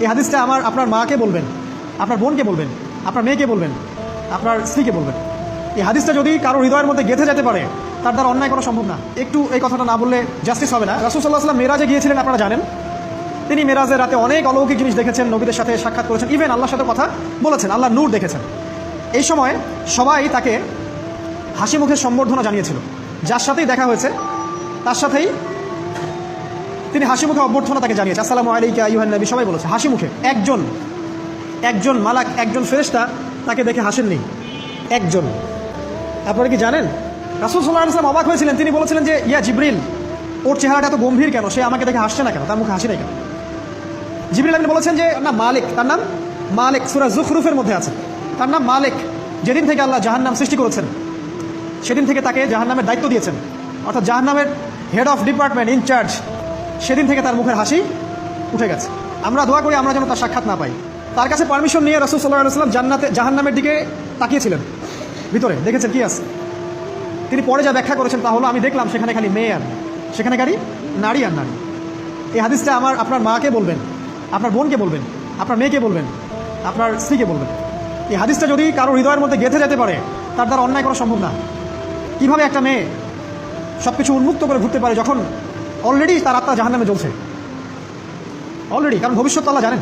এই হাদিসটা আপনার মাকে বলবেন, আপনার বোনকে বলবেন, আপনার মেয়েকে বলবেন, আপনার স্ত্রীকে বলবেন। এই হাদিসটা যদি কারো হৃদয়ের মধ্যে গেঁথে যেতে পারে, তার দ্বারা অন্যায় করা সম্ভব না। একটু এই কথাটা না বললে জাস্টিস হবে না। রাসূল সাল্লাল্লাহু আলাইহি ওয়াসাল্লাম মেরাজে গিয়েছিলেন, আপনারা জানেন। তিনি মেরাজের রাতে অনেক অলৌকিক জিনিস দেখেছেন, নবীদের সাথে সাক্ষাৎ করেছেন, ইভেন আল্লাহর সাথে কথা বলেছেন, আল্লাহর নূর দেখেছেন। এই সময় সবাই তাকে হাসি মুখে সম্বর্ধনা জানিয়েছিল। যার সাথেই দেখা হয়েছে তার সাথেই তিনি হাসি মুখে অভ্যর্থনা তাকে জানিয়েছে, আসসালামু আলাইকা আইয়ুহান নবী, সবাই বলেছে হাসি মুখে। একজন মালাক, একজন ফেরেশতা তাকে দেখে হাসেননি, একজন। আপনারা কি জানেন রাসূল সাল্লাল্লাহু আলাইহি ওয়াসাল্লাম অবাক হয়েছিলেন। তিনি বলেছিলেন যে ইয়া জিবরিল, ওর চেহারাটা এত গম্ভীর কেন, সে আমাকে দেখে হাসছে না কেন, তার মুখে হাসি নাই কেন? জিবরিল আমিন বলেছেন যে না মালিক, তার নাম মালিক, সূরা যুখরুফের মধ্যে আছে, তার নাম মালিক। যেদিন থেকে আল্লাহ জাহান্নাম সৃষ্টি করেছেন সেদিন থেকে তাকে জাহান্নামের দায়িত্ব দিয়েছেন, অর্থাৎ জাহান্নামের হেড অফ ডিপার্টমেন্ট, ইনচার্জ। সেদিন থেকে তার মুখের হাসি উঠে গেছে। আমরা দোয়া করি আমরা যেন তার সাক্ষাৎ না পাই। তার কাছে পারমিশন নিয়ে রাসূল সাল্লাল্লাহু আলাইহি ওয়াসাল্লাম জাহান্নামের দিকে তাকিয়েছিলেন, ভিতরে দেখেছেন কি আছে। তিনি পরে যা ব্যাখ্যা করেছেন তা হলো, আমি দেখলাম সেখানে খালি মেয়ে আর সেখানে খালি নারী আর নারী। এই হাদিসটা আপনার মাকে বলবেন, আপনার বোনকে বলবেন, আপনার মেয়েকে বলবেন, আপনার স্ত্রীকে বলবেন। এই হাদিসটা যদি কারো হৃদয়ের মধ্যে গেঁথে যেতে পারে, তার দ্বারা অন্যায় করা সম্ভব না। কীভাবে একটা মেয়ে সব কিছু উন্মুক্ত করে ঘুরতে পারে যখন অলরেডি তার আত্মা জাহান্নামে জ্বলছে, অলরেডি, কারণ ভবিষ্যৎ আল্লাহ জানেন।